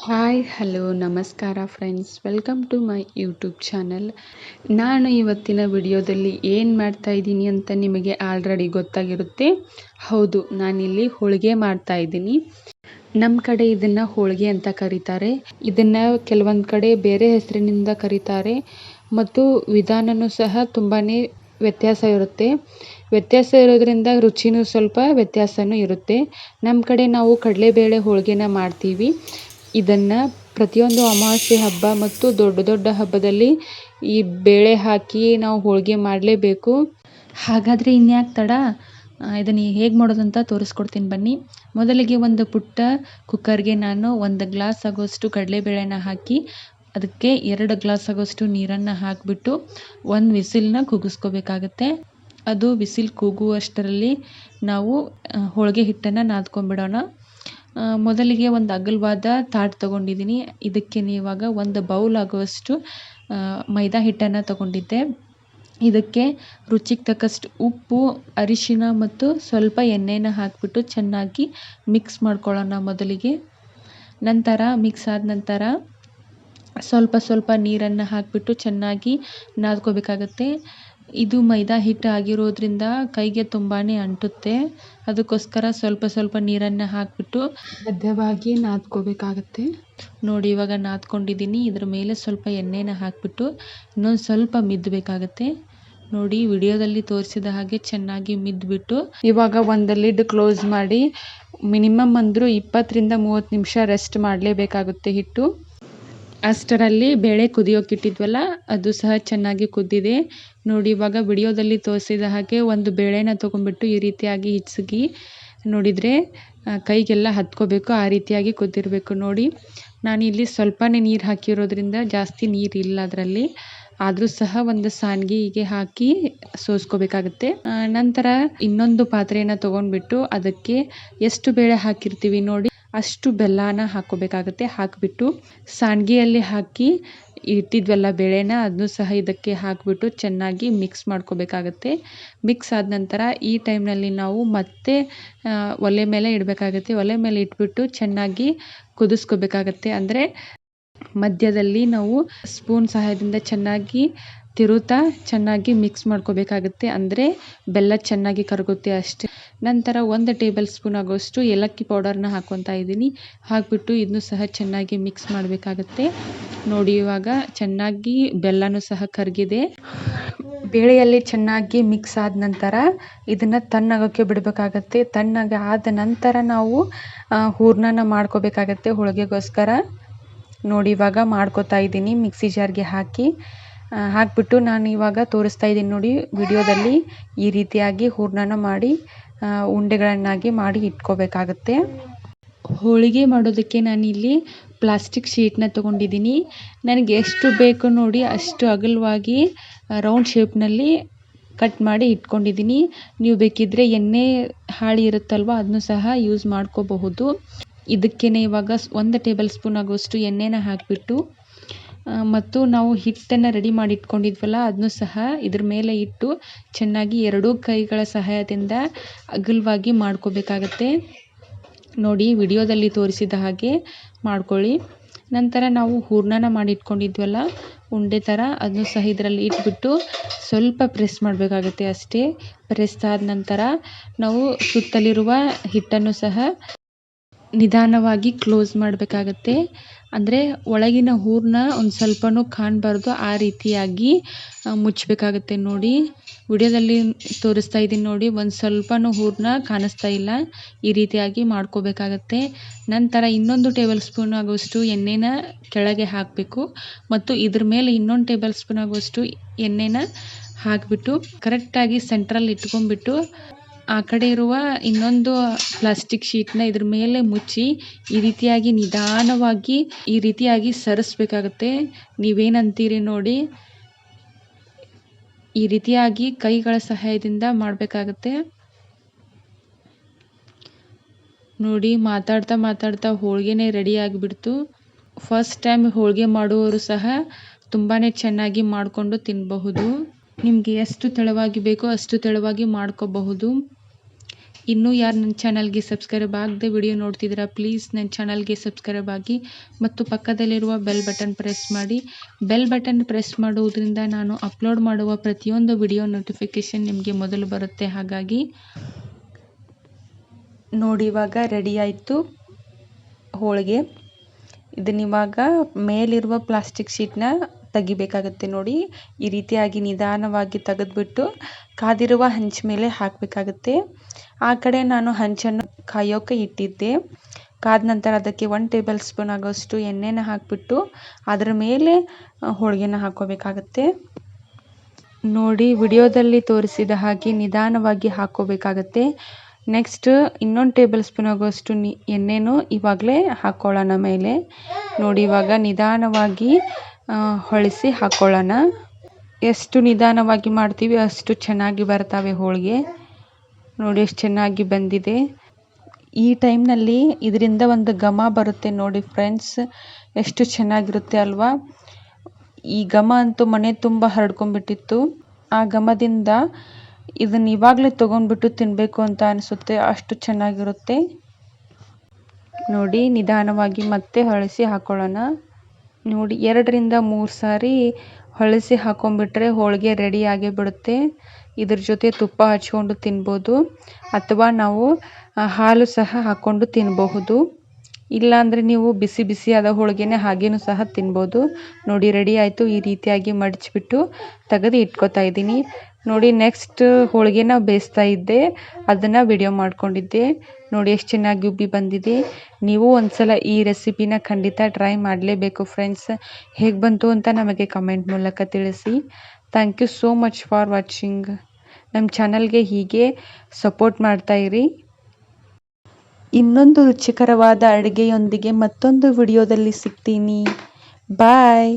Hi hello ನಮಸ್ಕಾರ friends, welcome to my YouTube channel. ನಾನು ಇವತ್ತಿನ ವಿಡಿಯೋದಲ್ಲಿ ಏನು ಮಾಡ್ತಾ ಇದ್ದೀನಿ ಅಂತ ನಿಮಗೆ ಆಲ್ರೆಡಿ ಗೊತ್ತಾಗಿರುತ್ತೆ. ಹೌದು, ನಾನಿಲ್ಲಿ ಹೋಳಿಗೆ ಮಾಡ್ತಾ ಇದ್ದೀನಿ. ನಮ್ಮ ಕಡೆ ಇದನ್ನು ಹೋಳಿಗೆ ಅಂತ ಕರೀತಾರೆ. ಇದನ್ನು ಕೆಲವೊಂದು ಕಡೆ ಬೇರೆ ಹೆಸರಿನಿಂದ ಕರೀತಾರೆ ಮತ್ತು ವಿಧಾನವೂ ಸಹ ತುಂಬಾ ವ್ಯತ್ಯಾಸ ಇರುತ್ತೆ. ವ್ಯತ್ಯಾಸ ಇರೋದ್ರಿಂದ ರುಚಿನೂ ಸ್ವಲ್ಪ ವ್ಯತ್ಯಾಸನೂ ಇರುತ್ತೆ. ನಮ್ಮ ಕಡೆ ನಾವು ಕಡಲೆಬೇಳೆ ಹೋಳಿಗೆನ ಮಾಡ್ತೀವಿ. ಇದನ್ನು ಪ್ರತಿಯೊಂದು ಅಮಾವಾಸ್ಯೆ ಹಬ್ಬ ಮತ್ತು ದೊಡ್ಡ ದೊಡ್ಡ ಹಬ್ಬದಲ್ಲಿ ಈ ಬೇಳೆ ಹಾಕಿ ನಾವು ಹೋಳಿಗೆ ಮಾಡಲೇಬೇಕು. ಹಾಗಾದರೆ ಇನ್ಯಾಕೆ ತಡ, ಇದನ್ನು ಹೇಗೆ ಮಾಡೋದಂತ ತೋರಿಸ್ಕೊಡ್ತೀನಿ ಬನ್ನಿ. ಮೊದಲಿಗೆ ಒಂದು ಪುಟ್ಟ ಕುಕ್ಕರ್ಗೆ ನಾನು 1 ಗ್ಲಾಸ್ ಆಗೋಷ್ಟು ಕಡಲೆಬೇಳೆನ ಹಾಕಿ ಅದಕ್ಕೆ 2 ಗ್ಲಾಸ್ ಆಗೋಷ್ಟು ನೀರನ್ನು ಹಾಕಿಬಿಟ್ಟು 1 ವಿಸಿಲ್ನ ಕೂಗಿಸ್ಕೋಬೇಕಾಗತ್ತೆ. ಅದು ವಿಸಿಲ್ ಕೂಗುವಷ್ಟರಲ್ಲಿ ನಾವು ಹೋಳಿಗೆ ಹಿಟ್ಟನ್ನು ನಾದ್ಕೊಂಡ್ಬಿಡೋಣ. ಮೊದಲಿಗೆ ಒಂದು ಅಗಲವಾದ ತಾಟ್ ತೊಗೊಂಡಿದ್ದೀನಿ. ಇದಕ್ಕೆ ಇವಾಗ 1 ಬೌಲ್ ಆಗುವಷ್ಟು ಮೈದಾ ಹಿಟ್ಟನ್ನು ತೊಗೊಂಡಿದ್ದೆ. ಇದಕ್ಕೆ ರುಚಿಗೆ ತಕ್ಕಷ್ಟು ಉಪ್ಪು, ಅರಿಶಿನ ಮತ್ತು ಸ್ವಲ್ಪ ಎಣ್ಣೆನ ಹಾಕಿಬಿಟ್ಟು ಚೆನ್ನಾಗಿ ಮಿಕ್ಸ್ ಮಾಡ್ಕೊಳ್ಳೋಣ ಮೊದಲಿಗೆ. ನಂತರ ಮಿಕ್ಸ್ ಆದ ನಂತರ ಸ್ವಲ್ಪ ಸ್ವಲ್ಪ ನೀರನ್ನು ಹಾಕಿಬಿಟ್ಟು ಚೆನ್ನಾಗಿ ನಾದ್ಕೋಬೇಕಾಗತ್ತೆ. ಇದು ಮೈದಾ ಹಿಟ್ಟು ಆಗಿರೋದ್ರಿಂದ ಕೈಗೆ ತುಂಬಾ ಅಂಟುತ್ತೆ. ಅದಕ್ಕೋಸ್ಕರ ಸ್ವಲ್ಪ ಸ್ವಲ್ಪ ನೀರನ್ನು ಹಾಕಿಬಿಟ್ಟು ಮಧ್ಯವಾಗಿ ನಾದ್ಕೋಬೇಕಾಗತ್ತೆ. ನೋಡಿ, ಇವಾಗ ನಾದ್ಕೊಂಡಿದ್ದೀನಿ. ಇದ್ರ ಮೇಲೆ ಸ್ವಲ್ಪ ಎಣ್ಣೆನ ಹಾಕಿಬಿಟ್ಟು ಇನ್ನೊಂದು ಸ್ವಲ್ಪ ಮಿದ್ದಬೇಕಾಗತ್ತೆ. ನೋಡಿ, ವಿಡಿಯೋದಲ್ಲಿ ತೋರಿಸಿದ ಹಾಗೆ ಚೆನ್ನಾಗಿ ಮಿದ್ಬಿಟ್ಟು ಇವಾಗ ಒಂದು ಲಿಡ್ ಕ್ಲೋಸ್ ಮಾಡಿ ಮಿನಿಮಮ್ ಅಂದರೂ 20ರಿಂದ 30 ನಿಮಿಷ ರೆಸ್ಟ್ ಮಾಡಲೇಬೇಕಾಗುತ್ತೆ ಹಿಟ್ಟು. ಅಷ್ಟರಲ್ಲಿ ಬೇಳೆ ಕುದಿಯೋಕ್ಕಿಟ್ಟಿದ್ವಲ್ಲ, ಅದು ಸಹ ಚೆನ್ನಾಗಿ ಕುದ್ದಿದೆ. ನೋಡಿ, ಇವಾಗ ವಿಡಿಯೋದಲ್ಲಿ ತೋರಿಸಿದ ಹಾಗೆ ಒಂದು ಬೇಳೆನ ತೊಗೊಂಡ್ಬಿಟ್ಟು ಈ ರೀತಿಯಾಗಿ ಹಿಚ್ಚಿಗಿ ನೋಡಿದರೆ ಕೈಗೆಲ್ಲ ಹತ್ಕೋಬೇಕು, ಆ ರೀತಿಯಾಗಿ ಕುದ್ದಿರಬೇಕು. ನೋಡಿ, ನಾನಿಲ್ಲಿ ಸ್ವಲ್ಪನೇ ನೀರು ಹಾಕಿರೋದ್ರಿಂದ ಜಾಸ್ತಿ ನೀರಿಲ್ಲ ಅದರಲ್ಲಿ. ಆದರೂ ಸಹ ಒಂದು ಸಾನ್ಗಿಗೆ ಹಾಕಿ ಸೋಸ್ಕೋಬೇಕಾಗುತ್ತೆ. ನಂತರ ಇನ್ನೊಂದು ಪಾತ್ರೆಯನ್ನು ತೊಗೊಂಡ್ಬಿಟ್ಟು ಅದಕ್ಕೆ ಎಷ್ಟು ಬೇಳೆ ಹಾಕಿರ್ತೀವಿ ನೋಡಿ ಅಷ್ಟು ಬೆಲ್ಲನ ಹಾಕ್ಕೋಬೇಕಾಗತ್ತೆ. ಹಾಕಿಬಿಟ್ಟು ಸಾನ್ಗಿಯಲ್ಲಿ ಹಾಕಿ ಇಟ್ಟಿದ್ವಲ್ಲ ಬೇಳೆನ, ಅದನ್ನು ಸಹ ಇದಕ್ಕೆ ಹಾಕಿಬಿಟ್ಟು ಚೆನ್ನಾಗಿ ಮಿಕ್ಸ್ ಮಾಡ್ಕೋಬೇಕಾಗತ್ತೆ. ಮಿಕ್ಸ್ ಆದ ನಂತರ ಈ ಟೈಮ್ನಲ್ಲಿ ನಾವು ಮತ್ತೆ ಒಲೆ ಮೇಲೆ ಇಡಬೇಕಾಗತ್ತೆ. ಒಲೆ ಮೇಲೆ ಇಟ್ಬಿಟ್ಟು ಚೆನ್ನಾಗಿ ಕುದಿಸ್ಕೋಬೇಕಾಗತ್ತೆ. ಅಂದರೆ ಮಧ್ಯದಲ್ಲಿ ನಾವು ಸ್ಪೂನ್ ಸಹಾಯದಿಂದ ಚೆನ್ನಾಗಿ ತಿರುತ್ತಾ ಚೆನ್ನಾಗಿ ಮಿಕ್ಸ್ ಮಾಡ್ಕೋಬೇಕಾಗುತ್ತೆ. ಅಂದರೆ ಬೆಲ್ಲ ಚೆನ್ನಾಗಿ ಕರಗುತ್ತೆ ಅಷ್ಟೇ. ನಂತರ 1 ಟೇಬಲ್ ಸ್ಪೂನ್ ಆಗೋಷ್ಟು ಏಲಕ್ಕಿ ಪೌಡರ್ನ ಹಾಕ್ಕೊತಾ ಇದ್ದೀನಿ. ಹಾಕಿಬಿಟ್ಟು ಇದನ್ನು ಸಹ ಚೆನ್ನಾಗಿ ಮಿಕ್ಸ್ ಮಾಡಬೇಕಾಗತ್ತೆ. ನೋಡಿ, ಇವಾಗ ಚೆನ್ನಾಗಿ ಬೆಲ್ಲನೂ ಸಹ ಕರಗಿದೆ. ಬೇಳೆಯಲ್ಲಿ ಚೆನ್ನಾಗಿ ಮಿಕ್ಸ್ ಆದ ನಂತರ ಇದನ್ನು ತಣ್ಣಗೋಕ್ಕೆ ಬಿಡಬೇಕಾಗತ್ತೆ. ತಣ್ಣಗೆ ಆದ ನಂತರ ನಾವು ಹೂರ್ಣನ ಮಾಡ್ಕೋಬೇಕಾಗತ್ತೆ ಹೋಳಿಗೆಗೋಸ್ಕರ. ನೋಡಿ, ಇವಾಗ ಮಾಡ್ಕೋತಾ ಇದ್ದೀನಿ ಮಿಕ್ಸಿ ಜಾರ್ಗೆ ಹಾಕಿಬಿಟ್ಟು ನಾನು ಇವಾಗ ತೋರಿಸ್ತಾ ಇದ್ದೀನಿ ನೋಡಿ ವಿಡಿಯೋದಲ್ಲಿ. ಈ ರೀತಿಯಾಗಿ ಹೂರ್ಣನ ಮಾಡಿ ಉಂಡೆಗಳನ್ನಾಗಿ ಮಾಡಿ ಇಟ್ಕೋಬೇಕಾಗತ್ತೆ. ಹೋಳಿಗೆ ಮಾಡೋದಕ್ಕೆ ನಾನಿಲ್ಲಿ ಪ್ಲಾಸ್ಟಿಕ್ ಶೀಟ್ನ ತೊಗೊಂಡಿದ್ದೀನಿ. ನನಗೆ ಎಷ್ಟು ಬೇಕು ನೋಡಿ ಅಷ್ಟು ಅಗಲವಾಗಿ ರೌಂಡ್ ಶೇಪ್ನಲ್ಲಿ ಕಟ್ ಮಾಡಿ ಇಟ್ಕೊಂಡಿದ್ದೀನಿ. ನೀವು ಬೇಕಿದ್ದರೆ ಎಣ್ಣೆ ಹಾಳಿ ಇರುತ್ತಲ್ವ, ಅದನ್ನು ಸಹ ಯೂಸ್ ಮಾಡ್ಕೋಬಹುದು. ಇದಕ್ಕೇ ಇವಾಗ 1 ಟೇಬಲ್ ಸ್ಪೂನ್ ಆಗೋಷ್ಟು ಎಣ್ಣೆನ ಹಾಕಿಬಿಟ್ಟು ಮತ್ತು ನಾವು ಹಿಟ್ಟನ್ನು ರೆಡಿ ಮಾಡಿ ಇಟ್ಕೊಂಡಿದ್ವಲ್ಲ ಅದನ್ನು ಸಹ ಇದ್ರ ಮೇಲೆ ಇಟ್ಟು ಚೆನ್ನಾಗಿ 2 ಕೈಗಳ ಸಹಾಯದಿಂದ ಅಗಲವಾಗಿ ಮಾಡ್ಕೋಬೇಕಾಗತ್ತೆ. ನೋಡಿ, ವಿಡಿಯೋದಲ್ಲಿ ತೋರಿಸಿದ ಹಾಗೆ ಮಾಡ್ಕೊಳ್ಳಿ. ನಂತರ ನಾವು ಹೂರ್ಣನ ಮಾಡಿ ಇಟ್ಕೊಂಡಿದ್ವಲ್ಲ ಉಂಡೆ ಥರ, ಅದನ್ನು ಸಹ ಇದರಲ್ಲಿ ಇಟ್ಬಿಟ್ಟು ಸ್ವಲ್ಪ ಪ್ರೆಸ್ ಮಾಡಬೇಕಾಗತ್ತೆ ಅಷ್ಟೇ. ಪ್ರೆಸ್ ಆದ ನಂತರ ನಾವು ಸುತ್ತಲಿರುವ ಹಿಟ್ಟನ್ನು ಸಹ ನಿಧಾನವಾಗಿ ಕ್ಲೋಸ್ ಮಾಡಬೇಕಾಗತ್ತೆ. ಅಂದರೆ ಒಳಗಿನ ಹೂರಣ ಒಂದು ಸ್ವಲ್ಪನೂ ಕಾಣಬಾರ್ದು, ಆ ರೀತಿಯಾಗಿ ಮುಚ್ಚಬೇಕಾಗತ್ತೆ. ನೋಡಿ, ವಿಡಿಯೋದಲ್ಲಿ ತೋರಿಸ್ತಾ ಇದ್ದೀನಿ ನೋಡಿ, ಒಂದು ಸ್ವಲ್ಪನೂ ಹೂರಣ ಕಾಣಿಸ್ತಾ ಇಲ್ಲ. ಈ ರೀತಿಯಾಗಿ ಮಾಡ್ಕೋಬೇಕಾಗತ್ತೆ. ನಂತರ 1 ಟೇಬಲ್ ಸ್ಪೂನ್ ಆಗುವಷ್ಟು ಎಣ್ಣೆನ ಕೆಳಗೆ ಹಾಕಬೇಕು ಮತ್ತು ಇದ್ರ ಮೇಲೆ 1 ಟೇಬಲ್ ಸ್ಪೂನ್ ಆಗುವಷ್ಟು ಎಣ್ಣೆನ ಹಾಕಿಬಿಟ್ಟು ಕರೆಕ್ಟಾಗಿ ಸೆಂಟ್ರಲ್ಲಿ ಇಟ್ಕೊಂಡ್ಬಿಟ್ಟು ಆ ಕಡೆ ಇರುವ ಇನ್ನೊಂದು ಪ್ಲಾಸ್ಟಿಕ್ ಶೀಟ್ನ ಇದ್ರ ಮೇಲೆ ಮುಚ್ಚಿ ಈ ರೀತಿಯಾಗಿ ನಿಧಾನವಾಗಿ ಈ ರೀತಿಯಾಗಿ ಸರಿಸ್ಬೇಕಾಗತ್ತೆ. ನೀವೇನಂತೀರಿ ನೋಡಿ, ಈ ರೀತಿಯಾಗಿ ಕೈಗಳ ಸಹಾಯದಿಂದ ಮಾಡಬೇಕಾಗತ್ತೆ. ನೋಡಿ, ಮಾತಾಡ್ತಾ ಮಾತಾಡ್ತಾ ಹೋಳಿಗೆನೇ ರೆಡಿ ಆಗಿಬಿಡ್ತು. ಫಸ್ಟ್ ಟೈಮ್ ಹೋಳಿಗೆ ಮಾಡುವವರು ಸಹ ತುಂಬಾ ಚೆನ್ನಾಗಿ ಮಾಡಿಕೊಂಡು ತಿನ್ನಬಹುದು. ನಿಮಗೆ ಎಷ್ಟು ತೆಳುವಾಗಿ ಬೇಕೋ ಅಷ್ಟು ತೆಳುವಾಗಿ ಮಾಡ್ಕೋಬಹುದು. ಇನ್ನೂ ಯಾರು ನನ್ನ ಚಾನಲ್ಗೆ ಸಬ್ಸ್ಕ್ರೈಬ್ ಆಗದೆ ವಿಡಿಯೋ ನೋಡ್ತಿದ್ದೀರಾ ಪ್ಲೀಸ್ ನನ್ನ ಚಾನಲ್ಗೆ ಸಬ್ಸ್ಕ್ರೈಬ್ ಆಗಿ ಮತ್ತು ಪಕ್ಕದಲ್ಲಿರುವ ಬೆಲ್ ಬಟನ್ ಪ್ರೆಸ್ ಮಾಡಿ. ಬೆಲ್ ಬಟನ್ ಪ್ರೆಸ್ ಮಾಡುವುದರಿಂದ ನಾನು ಅಪ್ಲೋಡ್ ಮಾಡುವ ಪ್ರತಿಯೊಂದು ವಿಡಿಯೋ ನೋಟಿಫಿಕೇಷನ್ ನಿಮಗೆ ಮೊದಲು ಬರುತ್ತೆ. ಹಾಗಾಗಿ ನೋಡಿ, ಇವಾಗ ರೆಡಿ ಆಯಿತು ಹೋಳಿಗೆ. ಇದನ್ನಿವಾಗ ಮೇಲಿರುವ ಪ್ಲಾಸ್ಟಿಕ್ ಶೀಟ್ನ ತೆಗಿಬೇಕಾಗತ್ತೆ. ನೋಡಿ, ಈ ರೀತಿಯಾಗಿ ನಿಧಾನವಾಗಿ ತೆಗೆದುಬಿಟ್ಟು ಕಾದಿರುವ ಹಂಚು ಮೇಲೆ ಹಾಕಬೇಕಾಗತ್ತೆ. ಆ ಕಡೆ ನಾನು ಹಂಚನ್ನು ಕಾಯೋಕೆ ಇಟ್ಟಿದ್ದೆ. ಕಾದ ನಂತರ ಅದಕ್ಕೆ 1 ಟೇಬಲ್ ಸ್ಪೂನ್ ಆಗೋಷ್ಟು ಎಣ್ಣೆನ ಹಾಕಿಬಿಟ್ಟು ಅದರ ಮೇಲೆ ಹೋಳಿಗೆನ ಹಾಕೋಬೇಕಾಗತ್ತೆ. ನೋಡಿ, ವಿಡಿಯೋದಲ್ಲಿ ತೋರಿಸಿದ ಹಾಗೆ ನಿಧಾನವಾಗಿ ಹಾಕೋಬೇಕಾಗತ್ತೆ. ನೆಕ್ಸ್ಟ್ ಇನ್ನೊಂದು ಟೇಬಲ್ ಸ್ಪೂನ್ ಆಗೋಷ್ಟು ಎಣ್ಣೆನೂ ಇವಾಗಲೇ ಹಾಕ್ಕೊಳ್ಳೋಣ ಮೇಲೆ. ನೋಡಿ, ಇವಾಗ ನಿಧಾನವಾಗಿ ಹೊಳಿಸಿ ಹಾಕ್ಕೊಳ್ಳೋಣ. ಎಷ್ಟು ನಿಧಾನವಾಗಿ ಮಾಡ್ತೀವಿ ಅಷ್ಟು ಚೆನ್ನಾಗಿ ಬರ್ತವೆ ಹೋಳಿಗೆ. ನೋಡಿ ಎಷ್ಟು ಚೆನ್ನಾಗಿ ಬಂದಿದೆ. ಈ ಟೈಮ್ನಲ್ಲಿ ಇದರಿಂದ ಒಂದು ಘಮ ಬರುತ್ತೆ ನೋಡಿ ಫ್ರೆಂಡ್ಸ್, ಎಷ್ಟು ಚೆನ್ನಾಗಿರುತ್ತೆ ಅಲ್ವಾ. ಈ ಘಮ ಅಂತೂ ಮನೆ ತುಂಬ ಹರಡ್ಕೊಂಡ್ಬಿಟ್ಟಿತ್ತು. ಆ ಘಮದಿಂದ ಇದನ್ನು ಇವಾಗಲೇ ತೊಗೊಂಡ್ಬಿಟ್ಟು ತಿನ್ನಬೇಕು ಅಂತ ಅನಿಸುತ್ತೆ, ಅಷ್ಟು ಚೆನ್ನಾಗಿರುತ್ತೆ. ನೋಡಿ, ನಿಧಾನವಾಗಿ ಮತ್ತೆ ಹೊಳಿಸಿ ಹಾಕ್ಕೊಳ್ಳೋಣ. ನೋಡಿ, 2 ರಿಂದ 3 ಸಾರಿ ಹೊಳಿಸಿ ಹಾಕೊಂಡ್ಬಿಟ್ರೆ ಹೋಳಿಗೆ ರೆಡಿ ಆಗೇ ಬಿಡುತ್ತೆ. ಇದ್ರ ಜೊತೆ ತುಪ್ಪ ಹಚ್ಕೊಂಡು ತಿನ್ಬೋದು ಅಥವಾ ನಾವು ಹಾಲು ಸಹ ಹಾಕ್ಕೊಂಡು ತಿನ್ನಬಹುದು. ಇಲ್ಲಾಂದರೆ ನೀವು ಬಿಸಿ ಬಿಸಿಯಾದ ಹೋಳಿಗೆನೇ ಹಾಗೇನೂ ಸಹ ತಿನ್ಬೋದು. ನೋಡಿ, ರೆಡಿ ಆಯಿತು. ಈ ರೀತಿಯಾಗಿ ಮಡಚಿಬಿಟ್ಟು ತೆಗೆದು ಇಟ್ಕೊತಾ ಇದ್ದೀನಿ. ನೋಡಿ, ನೆಕ್ಸ್ಟ್ ಹೋಳಿಗೆನ ಬೇಯಿಸ್ತಾ ಇದ್ದೆ, ಅದನ್ನು ವಿಡಿಯೋ ಮಾಡ್ಕೊಂಡಿದ್ದೆ. ನೋಡಿ ಎಷ್ಟು ಚೆನ್ನಾಗಿ ಉಬ್ಬಿ ಬಂದಿದೆ. ನೀವು ಒಂದ್ಸಲ ಈ ರೆಸಿಪಿನ ಖಂಡಿತ ಟ್ರೈ ಮಾಡಲೇಬೇಕು ಫ್ರೆಂಡ್ಸ್. ಹೇಗೆ ಬಂತು ಅಂತ ನಮಗೆ ಕಮೆಂಟ್ ಮೂಲಕ ತಿಳಿಸಿ. Thank you so much for watching. ನಮ್ಮ ಚಾನಲ್ಗೆ ಹೀಗೆ ಸಪೋರ್ಟ್ ಮಾಡ್ತಾಯಿರಿ. ಇನ್ನೊಂದು ರುಚಿಕರವಾದ ಅಡುಗೆಯೊಂದಿಗೆ ಮತ್ತೊಂದು ವಿಡಿಯೋದಲ್ಲಿ ಸಿಗ್ತೀನಿ. ಬಾಯ್.